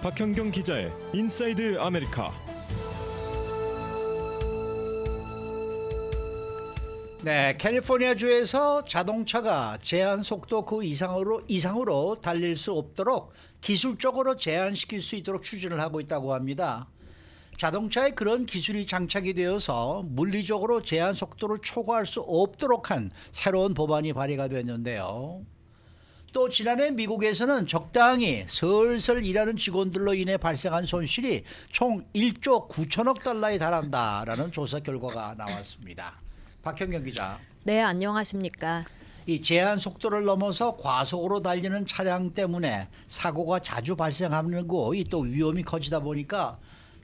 박현경 기자의 인사이드 아메리카. 네, 캘리포니아주에서 자동차가 제한 속도 그 이상으로 달릴 수 없도록 기술적으로 제한시킬 수 있도록 추진을 하고 있다고 합니다. 자동차에 그런 기술이 장착이 되어서 물리적으로 제한 속도를 초과할 수 없도록 한 새로운 법안이 발의가 됐는데요. 또 지난해 미국에서는 적당히 슬슬 일하는 직원들로 인해 발생한 손실이 총 1조 9천억 달러에 달한다라는 조사 결과가 나왔습니다. 박현경 기자. 네, 안녕하십니까. 이 제한 속도를 넘어서 과속으로 달리는 차량 때문에 사고가 자주 발생하는 거, 또 위험이 커지다 보니까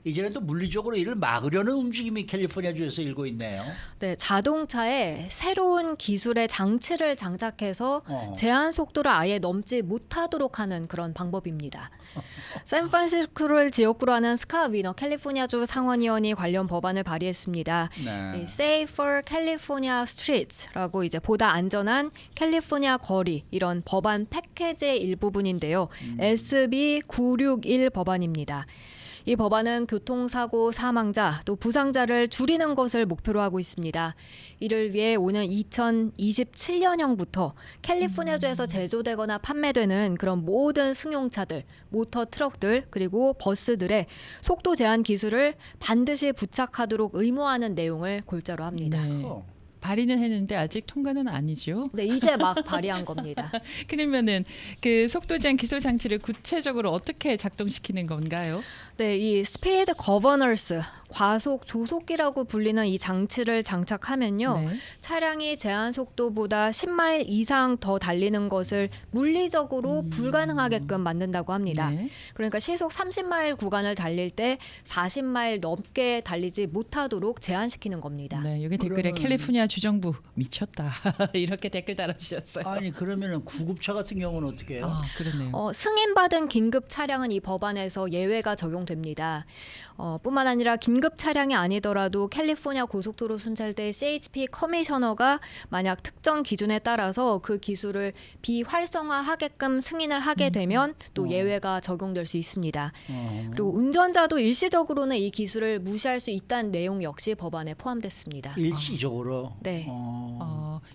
이제는 또 물리적으로 이를 막으려는 움직임이 캘리포니아주에서 일고 있네요. 네, 자동차에 새로운 기술의 장치를 장착해서 제한 속도를 아예 넘지 못하도록 하는 그런 방법입니다. 샌프란시스코를 지역구로 하는 스카 위너 캘리포니아주 상원의원이 관련 법안을 발의했습니다. 네. Safer California Streets라고 이제 보다 안전한 캘리포니아 거리, 이런 법안 패키지의 일부분인데요. SB 961 법안입니다. 이 법안은 교통사고 사망자 또 부상자를 줄이는 것을 목표로 하고 있습니다. 이를 위해 오는 2027년형부터 캘리포니아주에서 제조되거나 판매되는 그런 모든 승용차들, 모터 트럭들 그리고 버스들의 속도 제한 기술을 반드시 부착하도록 의무화하는 내용을 골자로 합니다. 네. 발의는 했는데 아직 통과는 아니죠. 네, 이제 막 발의한 겁니다. 그러면은 그 속도 제한 기술 장치를 구체적으로 어떻게 작동시키는 건가요? 네, 이 스피드 거버너스, 과속 조속기라고 불리는 이 장치를 장착하면요. 네. 차량이 제한 속도보다 10마일 이상 더 달리는 것을 물리적으로 불가능하게끔 만든다고 합니다. 네. 그러니까 시속 30마일 구간을 달릴 때 40마일 넘게 달리지 못하도록 제한시키는 겁니다. 네, 여기 댓글에 그러면- 캘리포니아 주정부 미쳤다 이렇게 댓글 달아주셨어요. 아니 그러면은 구급차 같은 경우는 어떻게 해요? 아, 그러네요. 승인받은 긴급 차량은 이 법안에서 예외가 적용됩니다. 뿐만 아니라 긴급 차량이 아니더라도 캘리포니아 고속도로 순찰대 CHP 커미셔너가 만약 특정 기준에 따라서 그 기술을 비활성화하게끔 승인을 하게 되면 또 예외가 적용될 수 있습니다. 그리고 운전자도 일시적으로는 이 기술을 무시할 수 있다는 내용 역시 법안에 포함됐습니다. 일시적으로. 네.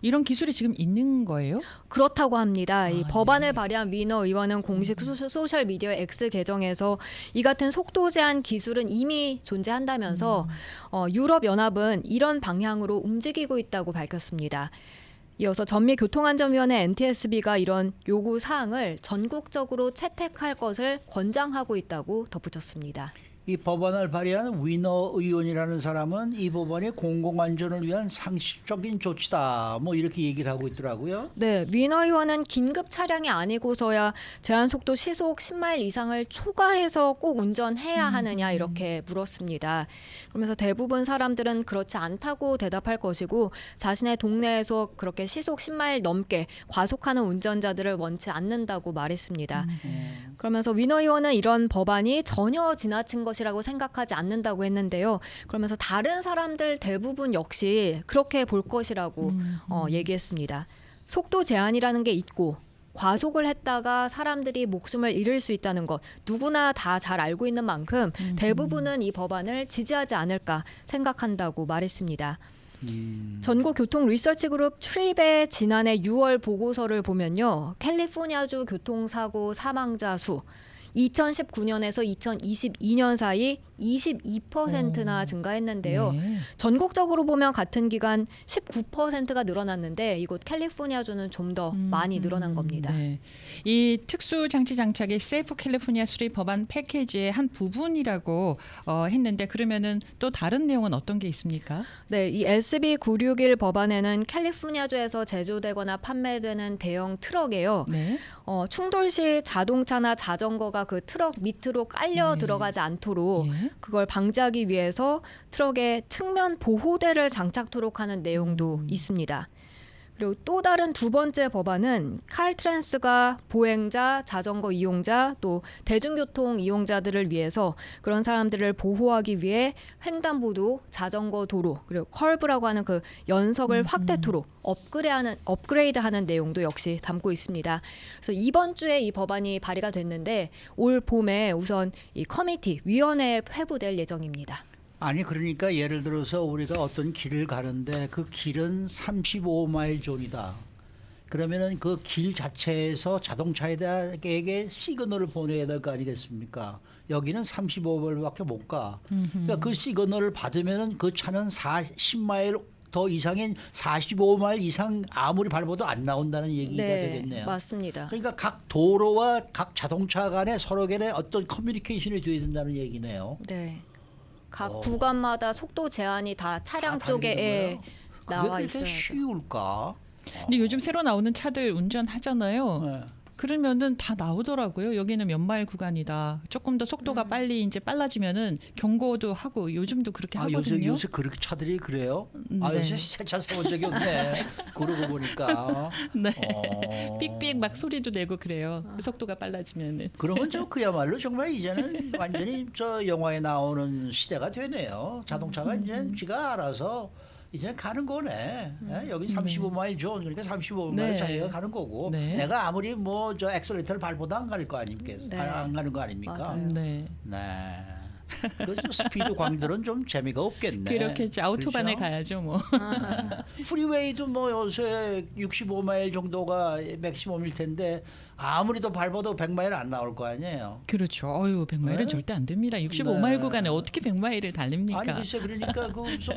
이런 기술이 지금 있는 거예요? 그렇다고 합니다. 이 네. 법안을 발의한 위너 의원은 공식 소셜 미디어 X 계정에서 이 같은 속도 제한 기술은 이미 존재한다면서 유럽 연합은 이런 방향으로 움직이고 있다고 밝혔습니다. 이어서 전미교통안전위원회 NTSB가 이런 요구 사항을 전국적으로 채택할 것을 권장하고 있다고 덧붙였습니다. 이 법안을 발의한 위너 의원이라는 사람은 이 법안이 공공안전을 위한 상식적인 조치다, 뭐 이렇게 얘기를 하고 있더라고요. 네, 위너 의원은 긴급 차량이 아니고서야 제한 속도 시속 10마일 이상을 초과해서 꼭 운전해야 하느냐 이렇게 물었습니다. 그러면서 대부분 사람들은 그렇지 않다고 대답할 것이고 자신의 동네에서 그렇게 시속 10마일 넘게 과속하는 운전자들을 원치 않는다고 말했습니다. 그러면서 위너 의원은 이런 법안이 전혀 지나친 것이라고 생각하지 않는다고 했는데요. 그러면서 다른 사람들 대부분 역시 그렇게 볼 것이라고 얘기했습니다. 속도 제한이라는 게 있고 과속을 했다가 사람들이 목숨을 잃을 수 있다는 것 누구나 다 잘 알고 있는 만큼 대부분은 이 법안을 지지하지 않을까 생각한다고 말했습니다. 전국 교통 리서치 그룹 트립의 지난해 6월 보고서를 보면요. 캘리포니아주 교통사고 사망자 수 2019년에서 2022년 사이 22%나 증가했는데요. 네. 전국적으로 보면 같은 기간 19%가 늘어났는데 이곳 캘리포니아주는 좀 더 많이 늘어난 겁니다. 네. 이 특수 장치 장착이 세이프 캘리포니아 3 법안 패키지의 한 부분이라고 했는데 그러면은 또 다른 내용은 어떤 게 있습니까? 네, 이 SB 961 법안에는 캘리포니아주에서 제조되거나 판매되는 대형 트럭에요. 네. 충돌 시 자동차나 자전거가 그 트럭 밑으로 깔려 네. 들어가지 않도록 예. 그걸 방지하기 위해서 트럭에 측면 보호대를 장착토록 하는 내용도 있습니다. 그리고 또 다른 두 번째 법안은 칼트랜스가 보행자, 자전거 이용자, 또 대중교통 이용자들을 위해서 그런 사람들을 보호하기 위해 횡단보도, 자전거 도로, 그리고 컬브라고 하는 그 연석을 확대토록 업그레이드하는 내용도 역시 담고 있습니다. 그래서 이번 주에 이 법안이 발의가 됐는데 올 봄에 우선 이 커미티 위원회에 회부될 예정입니다. 아니 그러니까 예를 들어서 우리가 어떤 길을 가는데 그 길은 35마일 존이다. 그러면은 그 길 자체에서 자동차에게 시그널을 보내야 될 거 아니겠습니까? 여기는 35마일밖에 못 가. 그러니까 그 시그널을 받으면은 그 차는 40마일 더 이상인 45마일 이상 아무리 밟아도 안 나온다는 얘기가 되겠네요. 맞습니다. 그러니까 각 도로와 각 자동차 간에 서로 간에 어떤 커뮤니케이션이 돼야 된다는 얘기네요. 네. 각 구간마다 속도 제한이 다 차량 쪽에 나와 그게 있어요. 그렇게 쉬울까? 근데 요즘 새로 나오는 차들 운전하잖아요. 네. 그러면은 다 나오더라고요. 여기는 몇 마일 구간이다. 조금 더 속도가 빨리 이제 빨라지면은 경고도 하고 요즘도 그렇게 하거든요. 요새 그렇게 차들이 그래요? 아 네. 요새 새 차 사본 적이 없네. 그러고 보니까. 네. 어. 삑삑 막 소리도 내고 그래요. 속도가 빨라지면은. 그러면 저 그야말로 정말 이제는 완전히 저 영화에 나오는 시대가 되네요. 자동차가 이제 지가 알아서 이제 가는 거네. 예? 여기 35마일 존 그러니까 35마일 네. 자기가 가는 거고 네. 내가 아무리 뭐 저 엑셀레이터를 밟아도 안 갈 거 아닙니까? 네. 안 가는 거 아닙니까? 맞아요. 네. 네. 그 스피드 광들은 좀 재미가 없겠네. 그렇겠죠. 아우토반에 그렇죠? 가야죠, 뭐. 프리웨이도 뭐 요새 65마일 정도가 맥시멈일 텐데 아무리 더 밟아도 100마일 안 나올 거 아니에요. 그렇죠. 어유 100마일은 네? 절대 안 됩니다. 65마일 네. 구간에 어떻게 100마일을 달립니까? 아니 글쎄 그러니까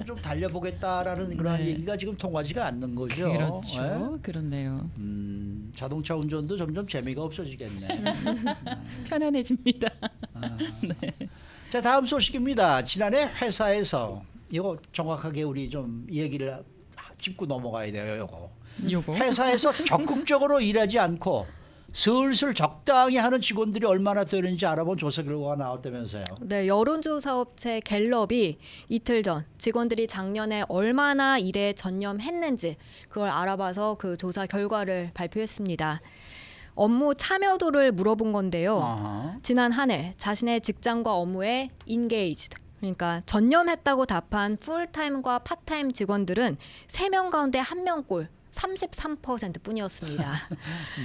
좀 달려보겠다라는 그런 네. 얘기가 지금 통하지가 않는 거죠. 그렇죠. 예? 그렇네요. 자동차 운전도 점점 재미가 없어지겠네. 편안해집니다. 자 다음 소식입니다. 지난해 회사에서 이거 정확하게 우리 좀 얘기를 짚고 넘어가야 돼요. 요거. 회사에서 적극적으로 일하지 않고 슬슬 적당히 하는 직원들이 얼마나 되는지 알아본 조사 결과가 나왔다면서요. 네, 여론조사 업체 갤럽이 이틀 전 직원들이 작년에 얼마나 일에 전념했는지 그걸 알아봐서 그 조사 결과를 발표했습니다. 업무 참여도를 물어본 건데요. 아하. 지난 한 해 자신의 직장과 업무에 engaged, 그러니까 전념했다고 답한 풀타임과 파타임 직원들은 3명 가운데 1명꼴 33%뿐이었습니다.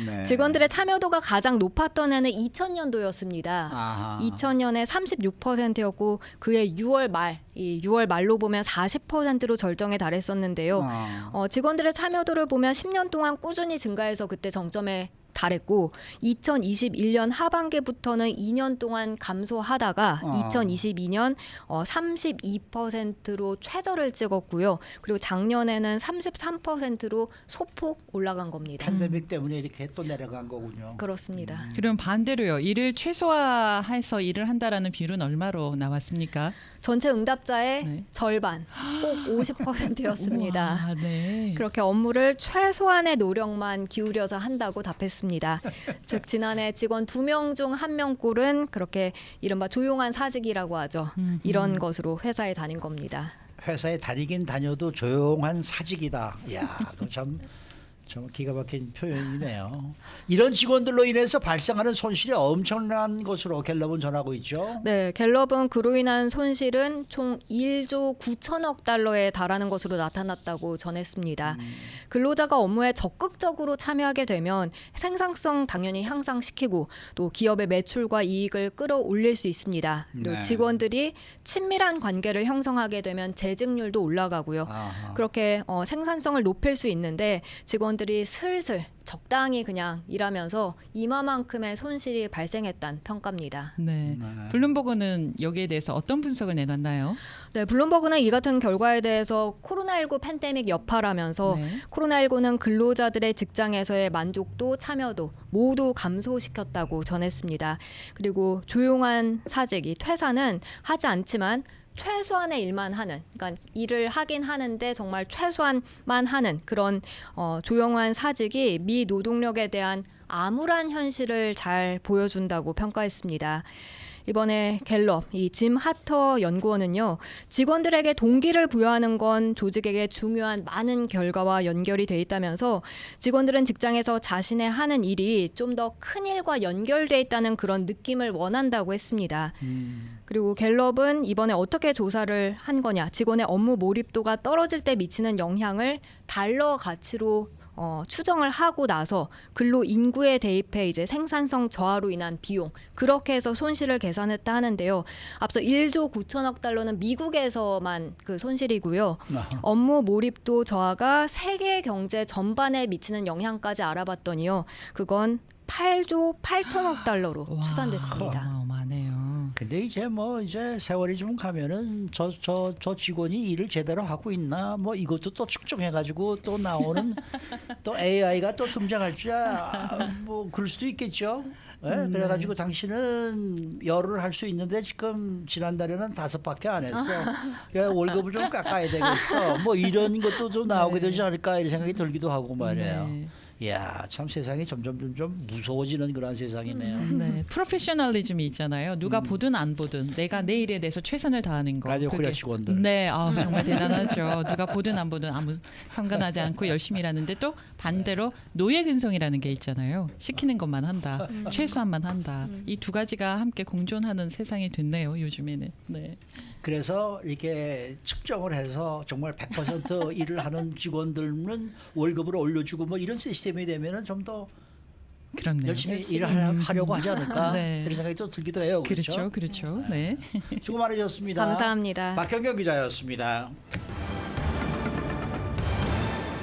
네. 직원들의 참여도가 가장 높았던 해는 2000년도였습니다. 아하. 2000년에 36%였고 그해 6월 말, 이 6월 말로 보면 40%로 절정에 달했었는데요. 직원들의 참여도를 보면 10년 동안 꾸준히 증가해서 그때 정점에 달했고 2021년 하반기부터는 2년 동안 감소하다가 2022년 32%로 최저를 찍었고요. 그리고 작년에는 33%로 소폭 올라간 겁니다. 팬데믹 때문에 이렇게 또 내려간 거군요. 그렇습니다. 그럼 반대로요. 일을 최소화해서 일을 한다라는 비율은 얼마로 나왔습니까? 전체 응답자의 네. 절반, 꼭 50%였습니다. 아, 네. 그렇게 업무를 최소한의 노력만 기울여서 한다고 답했습니다. 즉 지난해 직원 2명 중 1명꼴은 그렇게 이른바 조용한 사직이라고 하죠. 이런 것으로 회사에 다닌 겁니다. 회사에 다니긴 다녀도 조용한 사직이다. 이야, 그거 참 기가 막힌 표현이네요. 이런 직원들로 인해서 발생하는 손실이 엄청난 것으로 갤럽은 전하고 있죠. 네, 갤럽은 그로 인한 손실은 총 1조 9천억 달러에 달하는 것으로 나타났다고 전했습니다. 근로자가 업무에 적극적으로 참여하게 되면 생산성 당연히 향상시키고 또 기업의 매출과 이익을 끌어올릴 수 있습니다. 그리고 네. 직원들이 친밀한 관계를 형성하게 되면 재직률도 올라가고요. 아하. 그렇게 생산성을 높일 수 있는데 직원들이 슬슬 적당히 그냥 일하면서 이마만큼의 손실이 발생했다는 평가입니다. 네. 블룸버그는 여기에 대해서 어떤 분석을 내놨나요? 네, 블룸버그는 이 같은 결과에 대해서 코로나19 팬데믹 여파라면서 네. 코로나19는 근로자들의 직장에서의 만족도, 참여도 모두 감소시켰다고 전했습니다. 그리고 조용한 사직, 이 퇴사는 하지 않지만 최소한의 일만 하는, 그러니까 일을 하긴 하는데 정말 최소한만 하는 그런 조용한 사직이 미 노동력에 대한 암울한 현실을 잘 보여준다고 평가했습니다. 이번에 갤럽 이 짐 하터 연구원은요. 직원들에게 동기를 부여하는 건 조직에게 중요한 많은 결과와 연결이 돼 있다면서 직원들은 직장에서 자신의 하는 일이 좀 더 큰 일과 연결돼 있다는 그런 느낌을 원한다고 했습니다. 그리고 갤럽은 이번에 어떻게 조사를 한 거냐. 직원의 업무 몰입도가 떨어질 때 미치는 영향을 달러 가치로 추정을 하고 나서 근로 인구에 대입해 이제 생산성 저하로 인한 비용 그렇게 해서 손실을 계산했다 하는데요. 앞서 1조 9천억 달러는 미국에서만 그 손실이고요. 업무 몰입도 저하가 세계 경제 전반에 미치는 영향까지 알아봤더니요. 그건 8조 8천억 달러로 와, 추산됐습니다. 어마어마하네요. 근데 이제 이제 세월이 좀 가면은 저 직원이 일을 제대로 하고 있나 이것도 또 측정해가지고 또 나오는 또 AI가 또 등장할지야 그럴 수도 있겠죠. 예? 그래가지고 당신은 열을 할 수 있는데 지금 지난달에는 5밖에 안 했어. 야, 월급을 좀 깎아야 되겠어. 이런 것도 좀 나오게 되지 않을까 이런 생각이 들기도 하고 말이에요. 네. 이야, 참 세상이 점점 무서워지는 그런 세상이네요. 네, 프로페셔널리즘이 있잖아요. 누가 보든 안 보든 내가 내 일에 대해서 최선을 다하는 거. 라디오 코리아 그게- 직원들. 네, 정말 대단하죠. 누가 보든 안 보든 아무 상관하지 않고 열심히 일하는데 또 반대로 노예 근성이라는 게 있잖아요. 시키는 것만 한다, 최소한만 한다. 이 두 가지가 함께 공존하는 세상이 됐네요. 요즘에는. 네. 그래서 이렇게 측정을 해서 정말 100% 일을 하는 직원들은 월급을 올려주고 이런 시스템이 되면은 좀 더 그렇네요. 열심히 열심히. 일을 하려고 하지 않을까 네. 이런 생각이 또 들기도 해요. 그렇죠, 그렇죠? 그렇죠. 네. 수고 많으셨습니다. 감사합니다. 박경경 기자였습니다.